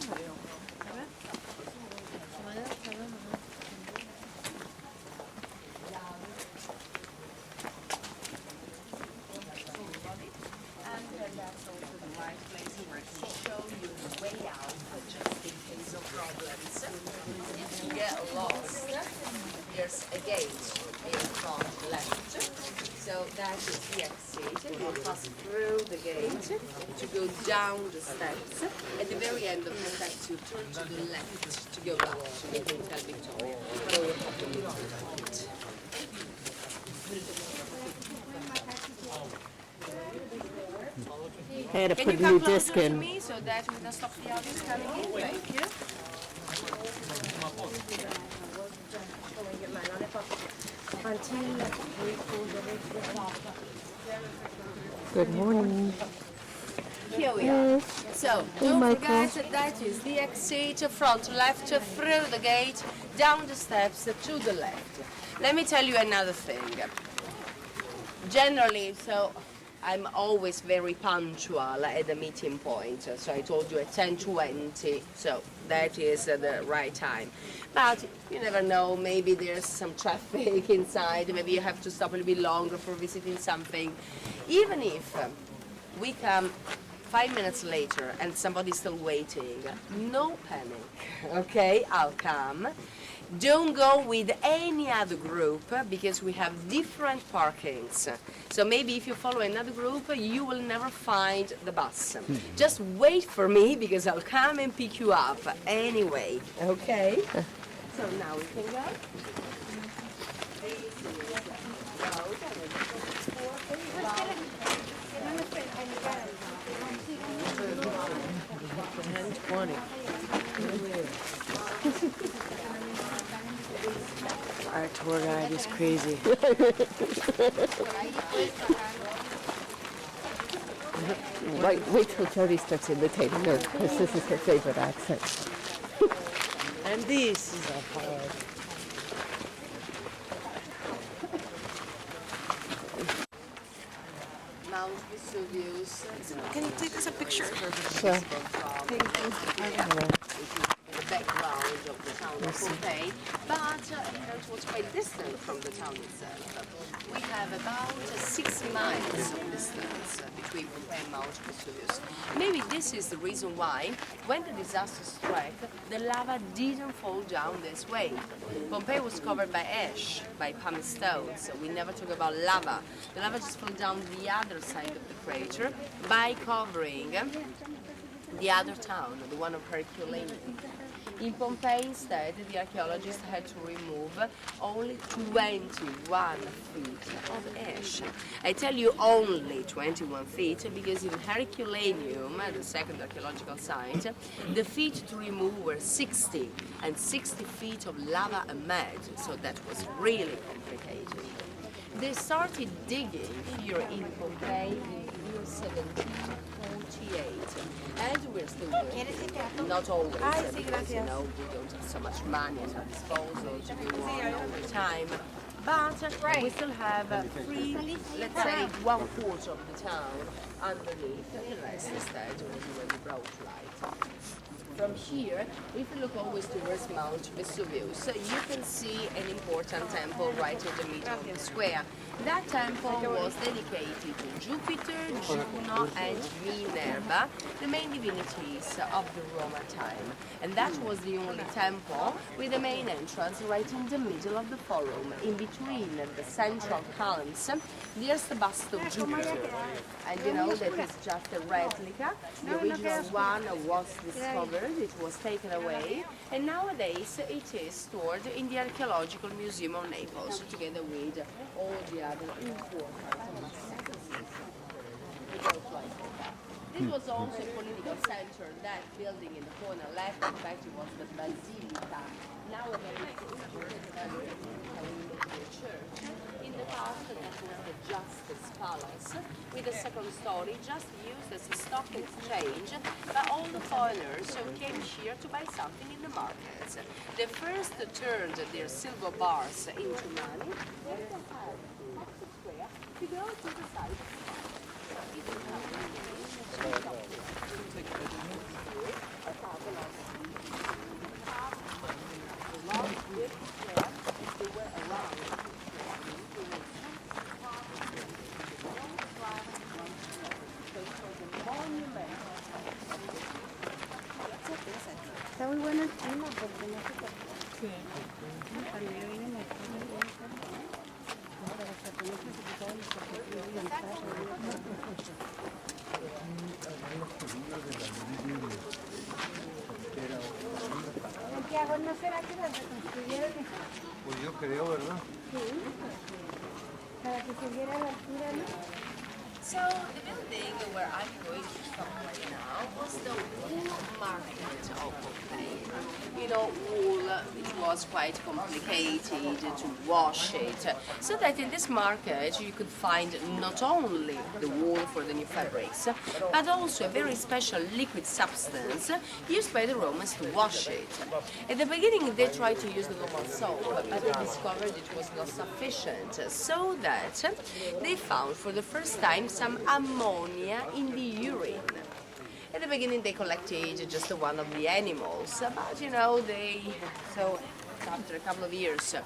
That's also the right place where to show you the way out, just in case of problems. If you get lost, there's a gate in front left. So that is the exit. You pass through the gate to go down the steps. At the very end of the steps, you turn to the left to go back to the Hotel Victoria. So you have to move to the front. I had to Can put you a come new closer disc to in. me so that we can stop the audience coming in? Thank you. Good morning. Here we are. So, don't forget that is the exit, front left, through the gate, down the steps, to the left. Let me tell you another thing. Generally, so I'm always very punctual at the meeting point. So I told you at 10:20, so that is the right time. But you never know, maybe there's some traffic inside, maybe you have to stop a little bit longer for visiting something. Even if we come 5 minutes later and somebody's still waiting, no panic, okay? I'll come. Don't go with any other group because we have different parkings. So maybe if you follow another group, you will never find the bus. Just wait for me because I'll come and pick you up anyway, okay? So now we can go. Our tour guide is crazy. Wait till Jody starts imitating her, because this is her favorite accent. And this is a hard. Mount Vesuvius. Can you take us a picture? Sure. The background of the town of Pompei, but it was quite distant from the town itself. We have about 6 miles of distance between Pompei and Mount Vesuvius. Maybe this is the reason why, when the disaster struck, the lava didn't fall down this way. Pompei was covered by ash, by pumice stones, so we never talk about lava. The lava just fell down the other side of the crater by covering the other town, the one of Herculaneum. In Pompei, instead, the archaeologists had to remove only 21 feet of ash. I tell you only 21 feet because in Herculaneum, the second archaeological site, the feet to remove were 60 and 60 feet of lava and mud, so that was really complicated. They started digging here in Pompei in the year 1748, and we're still doing. Not always, because you know we don't have so much money at our disposal to go on all the time. But we still have let's say 1/4 of the town underneath, and the rest instead was already brought to light. From here, if you look always towards Mount Vesuvius, you can see an important temple right in the middle of the square. That temple was dedicated to Jupiter, Juno, and Minerva, the main divinities of the Roman time. And that was the only temple with the main entrance right in the middle of the forum. In between the central columns, there's the bust of Jupiter. And you know that is just a replica. The original one was discovered. It was taken away, and nowadays it is stored in the Archaeological Museum of Naples, together with all the other important masterpieces. This was also a political center. That building in the corner left, in fact, it was the Basilica. Nowadays it's a church. In the past, that was the Justice Palace, with a second story, just used as a stock exchange by all the foreigners who came here to buy something in the markets. They first turned their silver bars into money, then they had the square to go to the side of the market. muy bueno el clima porque no se toca. Cuando yo vine me acuerdo de eso. Los japoneses se quitaron los zapatos y el Santiago, ¿no será que las reconstruyeron? Pues yo creo, ¿verdad? Sí, para que se viera la altura, ¿no? So the building where I'm going to stop right now was the wool market of Pompei. You know, wool, it was quite complicated to wash it. So that in this market you could find not only the wool for the new fabrics, but also a very special liquid substance used by the Romans to wash it. At the beginning they tried to use the normal soap, but they discovered it was not sufficient. So that they found for the first time some ammonia in the urine. At the beginning they collected just one of the animals, but you know, so after a couple of years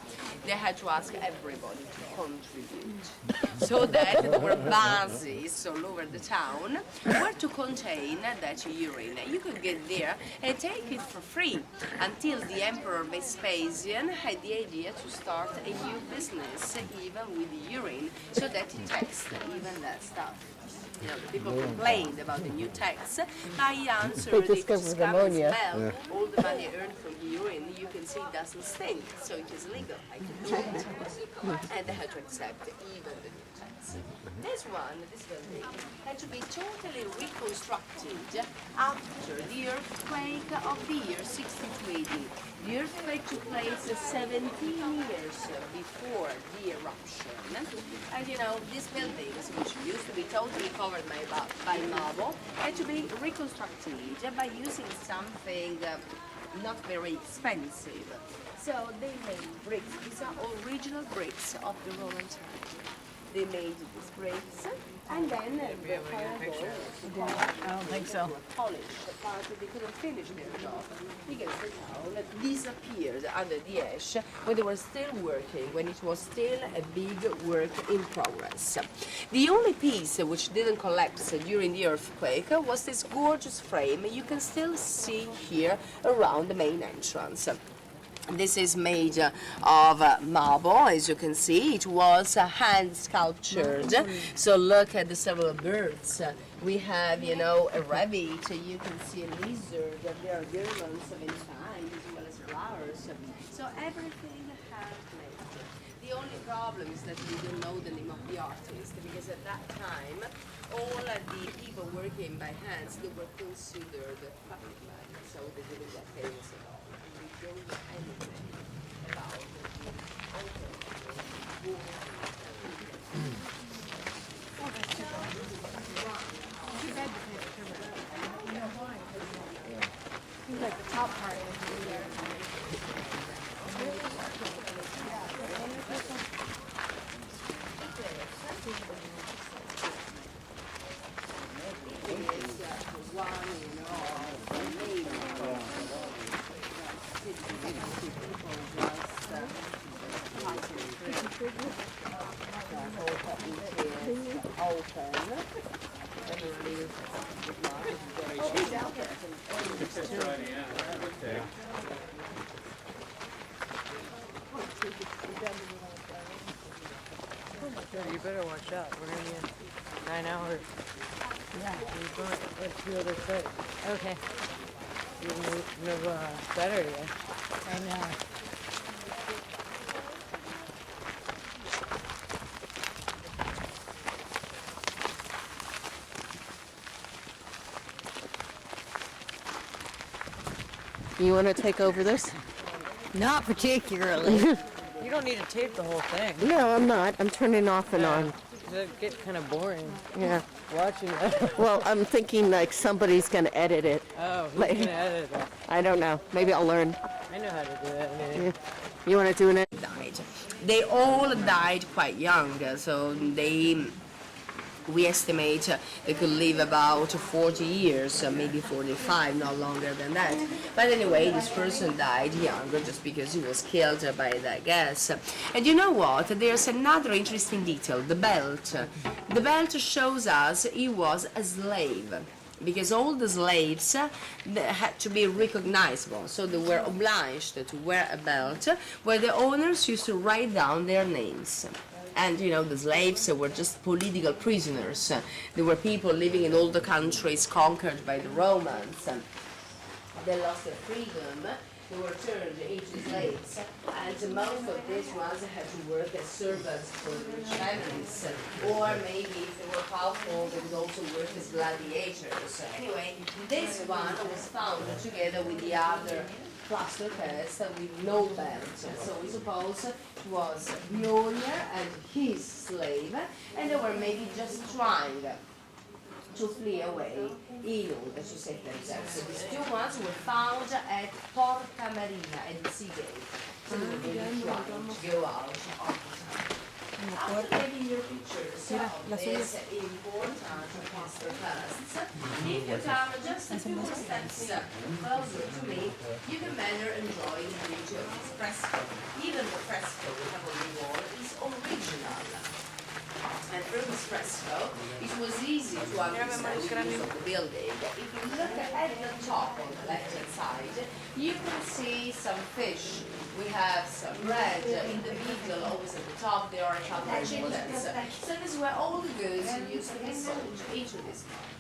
they had to ask everybody to contribute. So that there were bases all over the town where to contain that urine. You could get there and take it for free until the Emperor Vespasian had the idea to start a new business even with the urine, so that it taxed even that stuff. You know, the people complained about the new tax. I answered, if you discover ammonia. smell, all the money earned from the urine, you can see it doesn't stink, so it is legal. I can do it. And they had to accept even the new tax. This building, had to be totally reconstructed after the earthquake of the year 62 AD. The earthquake took place 17 years before the eruption. And you know, these buildings, which used to be totally covered by marble, had to be reconstructed by using something not very expensive. So they made bricks. These are original bricks of the Roman time. They made these bricks, and then the I don't think so. Polished the part that they couldn't finish their job because the town disappeared under the ash when they were still working, when it was still a big work in progress. The only piece which didn't collapse during the earthquake was this gorgeous frame you can still see here around the main entrance. This is made of marble, as you can see. It was hand sculptured. So look at the several birds. We have, you know, a rabbit. You can see a lizard. There are girls of any kind, as well as flowers. So everything handmade. The only problem is that we don't know the name of the artist, because at that time, all the people working by hands, they were considered public man, so they didn't get famous at all. We don't know anything about Like the top part of the You better watch out. We're gonna get 9 hours. Yeah. Let's do other side. Okay. No battery. I know. You want to take over this? Not particularly. You don't need to tape the whole thing. No, I'm not. I'm turning off and on. It'd get kind of boring Yeah. watching that. Well, I'm thinking like somebody's going to edit it. Oh, who's Like- gonna edit that? I don't know. Maybe I'll learn. I know how to do that. Man. You want to do it? died. They all died quite young, so we estimate they could live about 40 years, maybe 45, not longer than that. But anyway, this person died younger just because he was killed by that gas. And you know what? There's another interesting detail, the belt. The belt shows us he was a slave. because all the slaves they had to be recognizable, so they were obliged to wear a belt where the owners used to write down their names. And the slaves were just political prisoners. They were people living in all the countries conquered by the Romans. They lost their freedom. They were turned into slaves, and most of these ones had to work as servants for the rich families, or maybe if they were powerful, they would also work as gladiators. Anyway, this one was found together with the other plaster cast with no belt. So we suppose it was the owner and his slave, and they were maybe just trying to flee away in order to save themselves. So these two ones were found at Porta Marina at the sea gate. So they were really trying to go out of the town. After taking your pictures of this important plaster casts, if you come just a few more steps closer to me, you can better enjoy the beauty of this fresco. Even the fresco we have on the wall is original. And from this fresco, it was easy to understand the use of the building. If you look at the top on the left-hand side, you can see some fish. We have some bread in the middle, always at the top, there are a couple of chickens. So these were all the goods used to be sold into this market.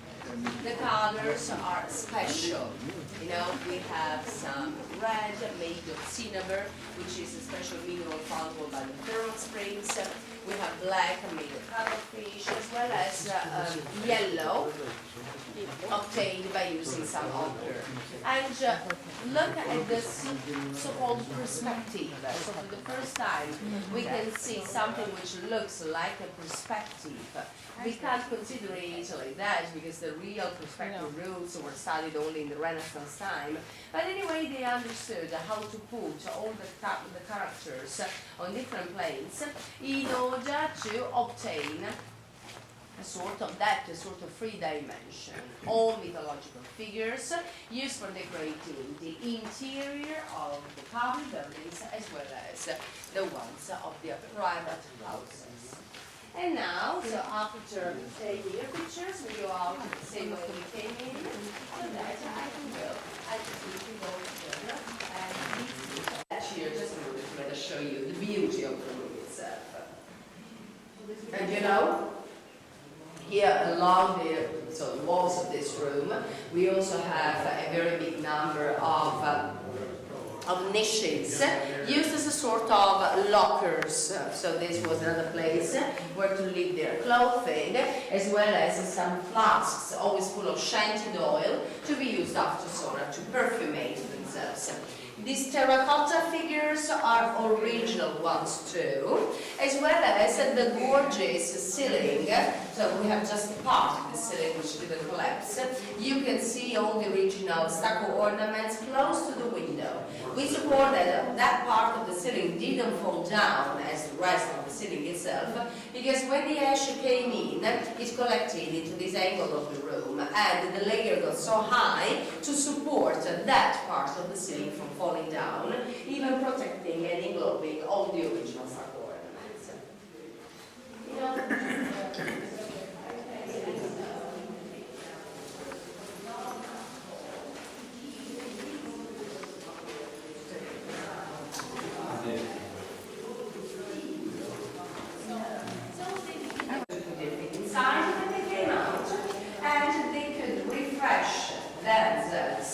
The colors are special. We have some red made of cinnabar, which is a special mineral found by the thermal springs. We have black made of cuttlefish, as well as yellow, obtained by using some ochre. And look at this so-called perspective. So for the first time, we can see something which looks like a perspective. We can't consider it like that because the real perspective rules were studied only in the Renaissance time. But anyway, they understood how to put all the characters on different planes in order to obtain a sort of three dimension. All mythological figures used for decorating the interior of the public buildings as well as the ones of the private houses. And now, so after taking your pictures, we go out the same way we came in, so that I can go. I just need to go together and here just a little bit to show you the beauty of the room itself. And here along the walls of this room, we also have a very big number of niches used as a sort of lockers. So this was another place where to leave their clothing, as well as some flasks, always full of scented oil, to be used after sauna to perfumate themselves. These terracotta figures are original ones too, as well as the gorgeous ceiling. So we have just part of the ceiling which didn't collapse. You can see all the original stucco ornaments close to the window. We suppose that that part of the ceiling didn't fall down as the rest of the ceiling itself, because when the ash came in, it collected into this angle of the room, and the layer got so high to support that part of the ceiling from falling down, even protecting and englobing all the original stucco ornaments. Inside when they came out, and they could refresh themselves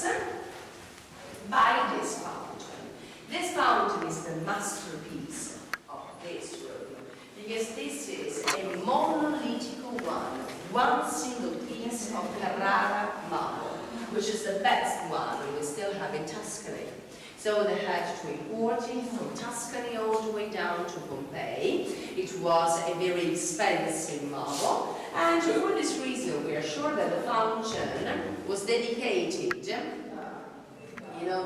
by this fountain. This fountain is the masterpiece of this room, because this is a monolithic one single piece of Carrara marble, which is the best one we still have in Tuscany. So they had to import it from Tuscany all the way down to Pompei. It was a very expensive marble, and for this reason we are sure that the fountain was dedicated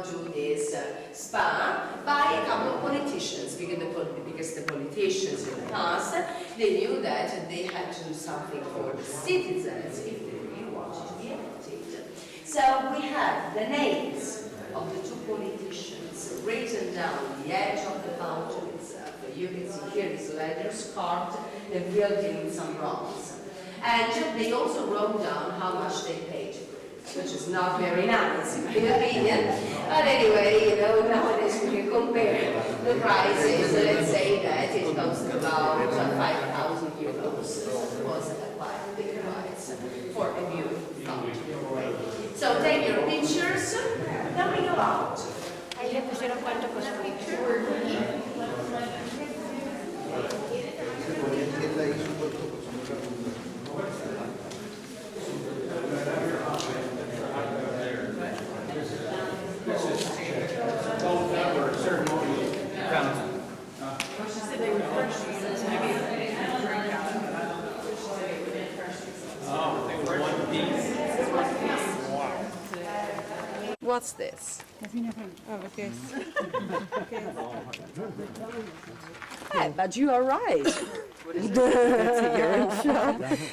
to this spa by a couple of politicians, because the politicians in the past, they knew that they had to do something for the citizens if they really wanted to be elected. So we have the names of the two politicians written down the edge of the fountain itself. You can see here these letters carved and filled in some bronze. And they also wrote down how much they paid for which is not very nice in my opinion. But anyway, nowadays we can compare the prices. Let's say that it costs about 5,000 euros. It was quite a big price for a view from. So take your pictures, then we go out. Ahí le pusieron cuánto costó. ¿Quién la hizo? ¿Cuánto What's this? Yeah, but you are right.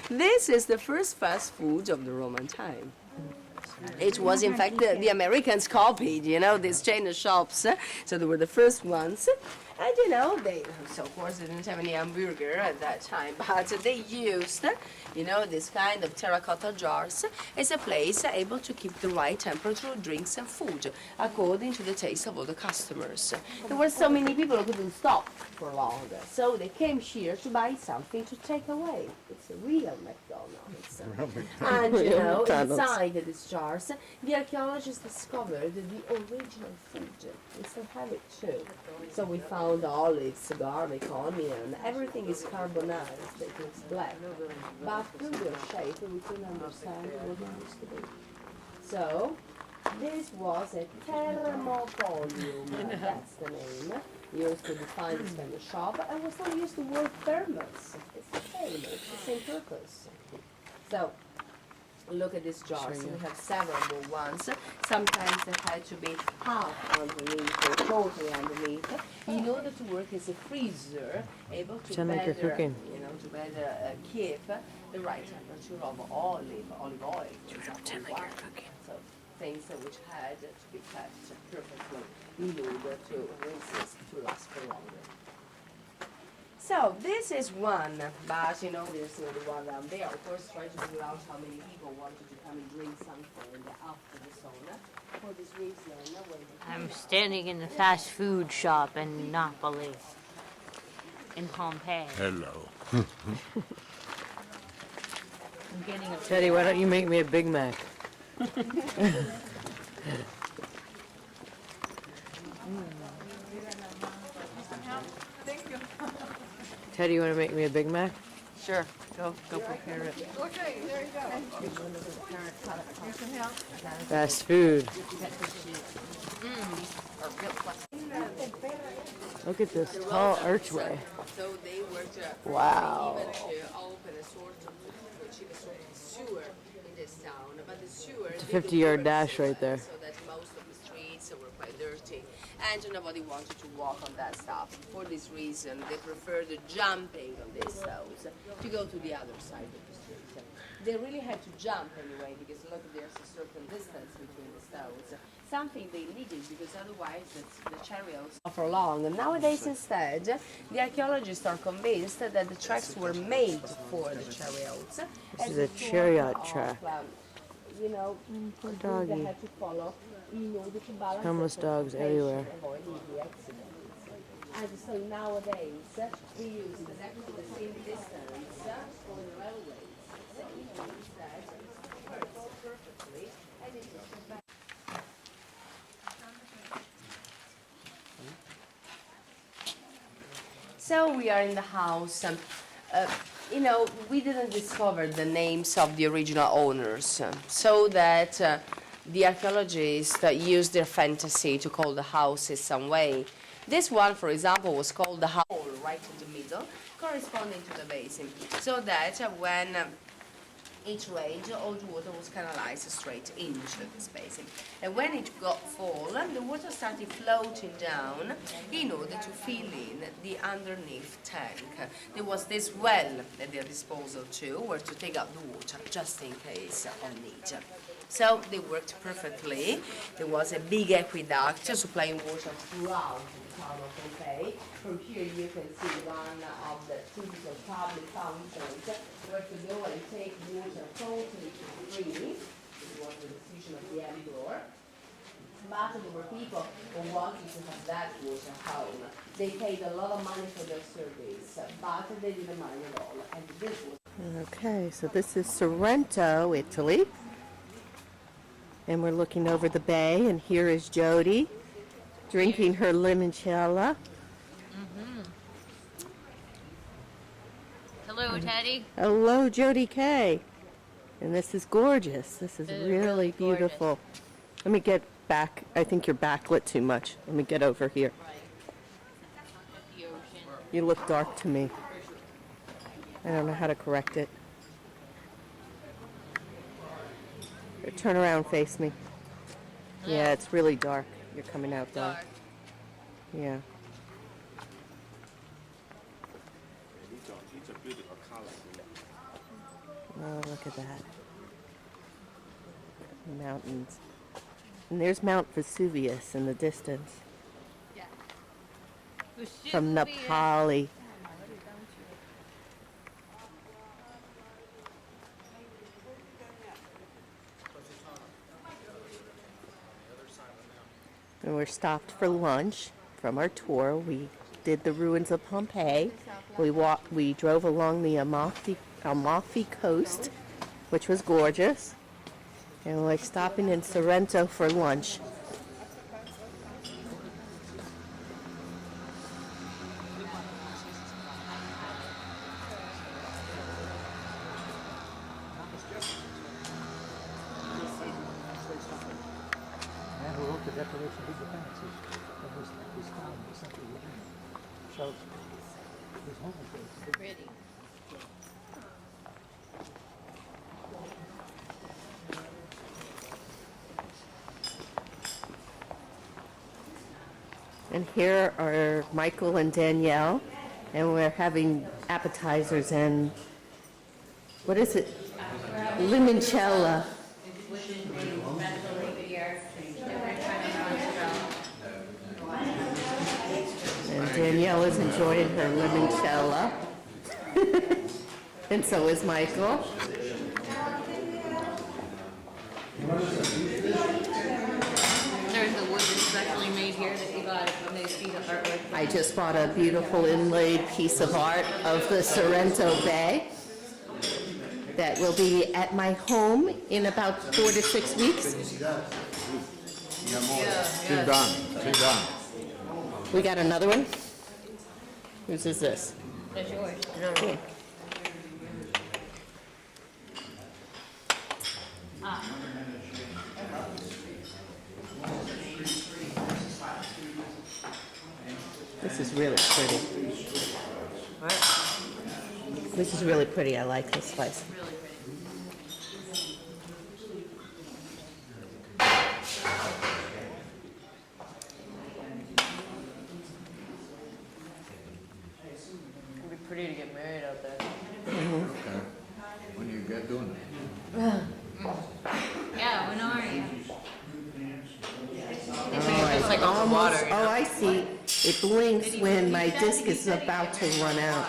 This is the first fast food of the Roman time. It was, in fact, the Americans copied, these chain of shops. So they were the first ones. And, so of course they didn't have any hamburger at that time, but they used, this kind of terracotta jars as a place able to keep the right temperature of drinks and food according to the taste of all the customers. There were so many people who couldn't stop for long, so they came here to buy something to take away. It's a real McDonald's. And, inside these jars, the archaeologists discovered the original food. We still have it too. So we found olives, garlic, onion, everything is carbonized, it looks black. But through their shape, we couldn't understand what it used to be. So, this was a thermopolium, that's the name, used to define this kind of shop, and we still use the word thermos. It's the same, it's the same purpose. So, look at these jars. So we have several more ones. Sometimes they had to be half underneath or totally underneath in order to work as a freezer, able to better, to better keep the right temperature of olive oil. So things which had to be kept perfectly in order to resist to last for longer. So this is one, but there's the one down there. Of course, trying to figure out how many people wanted to come and drink something after the sauna. For this reason, I'm standing in the fast food shop in Napoli, in Pompei. Hello. I'm getting a Teddy, why don't you make me a Big Mac? Teddy, you want to make me a Big Mac? Sure. Go prepare it. Okay, there you go. Fast food. Look at this tall archway. So they were to Wow. even to open a sort of sewer in this town, but the sewer. It's a 50-yard dash right there. So that most of the streets were quite dirty, and nobody wanted to walk on that stuff. For this reason, they preferred jumping on these stones to go to the other side of the street. They really had to jump anyway, because look, there's a certain distance between the stones. Something they needed, because otherwise the chariots are for long. And nowadays instead, the archaeologists are convinced that the tracks were made for the chariots. This is a chariot track. Poor doggy. They had to follow in order to balance Homeless the dogs everywhere. avoiding the accidents. And so nowadays, we use exactly the same distance for the railways. So it means that it works perfectly, and it is So we are in the house. We didn't discover the names of the original owners, so that the archaeologists used their fantasy to call the houses some way. This one, for example, was called the hole right in the middle, corresponding to the basin, so that when it rained, all the water was canalized straight into this basin. And when it got full, the water started floating down in order to fill in the underneath tank. There was this well at their disposal too, where to take out the water just in case of need. So they worked perfectly. There was a big aqueduct supplying water throughout the town of Pompei. From here you can see one of the typical public fountains where to go and take water totally free. was the decision of the emperor. But there were people who wanted to have that water home. They paid a lot of money for their service, but they didn't mind at all. And this was Okay, so this is Sorrento, Italy. And we're looking over the bay, and here is Jody drinking her limoncello. Hello, Teddy. Hello, Jody K. And this is gorgeous. This is really beautiful. Let me get back. I think you're backlit too much. Let me get over here. The ocean. You look dark to me. I don't know how to correct it. Turn around, face me. Yeah, it's really dark. You're coming out dark. Yeah. Oh, look at that. Mountains. And there's Mount Vesuvius in the distance. Yeah. From Napoli. And we're stopped for lunch from our tour. We did the ruins of Pompei. We drove along the Almalfi coast, which was gorgeous. And we're stopping in Sorrento for lunch. Pretty. And here are Michael and Danielle, and we're having appetizers and, what is it? Limoncello. And Danielle is enjoying her limoncello. And so is Michael. There's a wood that's specially made here that you got from these piece of artwork. I just bought a beautiful inlaid piece of art of the Sorrento Bay that will be at my home in about 4 to 6 weeks. Too done. We got another one? Whose is this? That's yours. Yeah. This is really pretty. What? This is really pretty. I like this slice. Really pretty. It'd be pretty to get married out there. Okay. When you get doing it. Yeah, when are you? It's like on Almost. water. Oh, I see. It blinks when my disc is about to run out.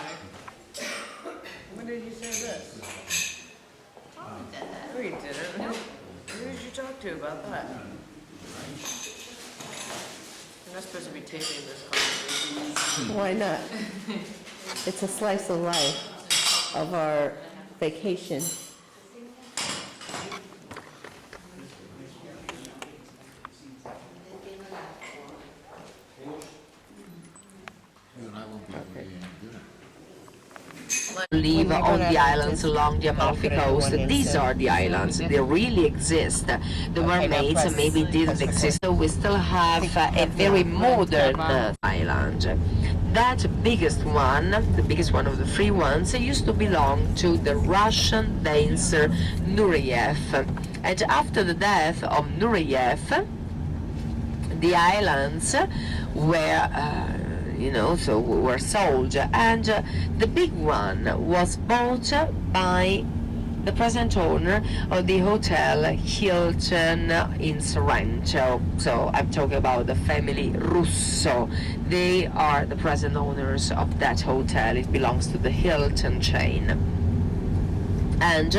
When did you say this? No, you didn't. Who did you talk to about that? You're not supposed to be taping this conversation. Why not? It's a slice of life of our vacation. You and I won't be able to do that. Live on the islands along the Amalfi Coast. These are the islands. They really exist. The mermaids maybe didn't exist. So we still have a very modern island. That biggest one, the biggest one of the three ones, used to belong to the Russian dancer Nureyev. And after the death of Nureyev, the islands were so were sold, and the big one was bought by the present owner of the hotel Hilton in Sorrento. So I'm talking about the family Russo. They are the present owners of that hotel. It belongs to the Hilton chain. And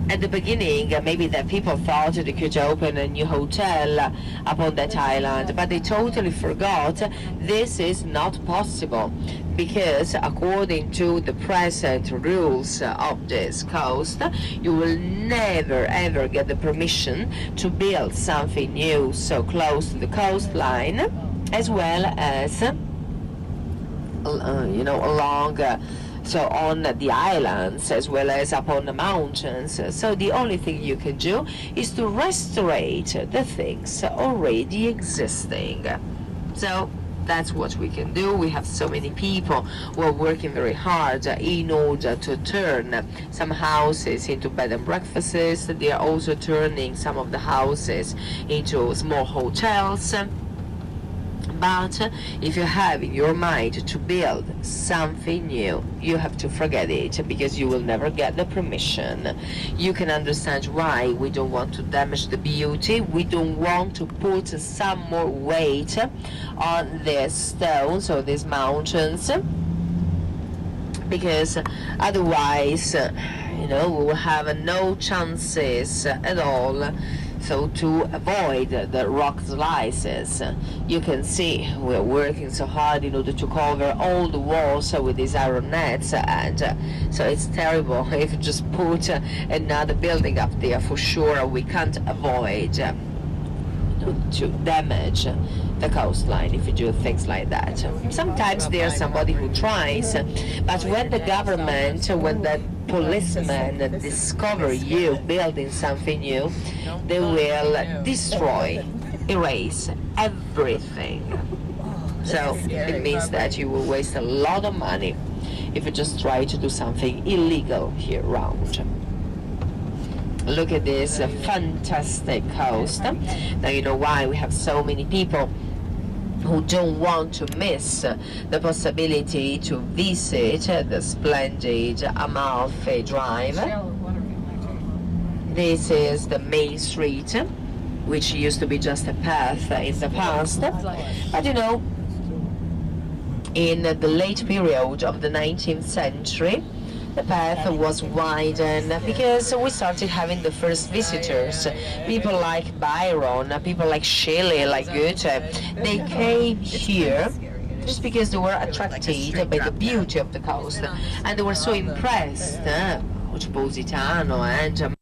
at the beginning, maybe that people thought they could open a new hotel upon that island, but they totally forgot this is not possible, because according to the present rules of this coast, you will never ever get the permission to build something new so close to the coastline, as well as along so on the islands, as well as upon the mountains. So the only thing you can do is to restaurate the things already existing. So that's what we can do. We have so many people who are working very hard in order to turn some houses into bed and breakfasts. They are also turning some of the houses into small hotels. But if you have in your mind to build something new, you have to forget it, because you will never get the permission. You can understand why we don't want to damage the beauty. We don't want to put some more weight on these stones or these mountains, because otherwise, we will have no chances at all. So to avoid the rock slices, you can see we're working so hard in order to cover all the walls with these iron nets, and so it's terrible. If you just put another building up there, for sure we can't avoid to damage the coastline if you do things like that. Sometimes there's somebody who tries, but when the government, when the policemen discover you building something new, they will destroy, erase everything. So it means that you will waste a lot of money if you just try to do something illegal here around. Look at this fantastic coast. Now you know why we have so many people who don't want to miss the possibility to visit the splendid Amalfi Drive. This is the main street, which used to be just a path in the past. But in the late period of the 19th century, the path was widened because we started having the first visitors. People like Byron, people like Shelley, like Goethe. They came here just because they were attracted by the beauty of the coast, and they were so impressed. Positano and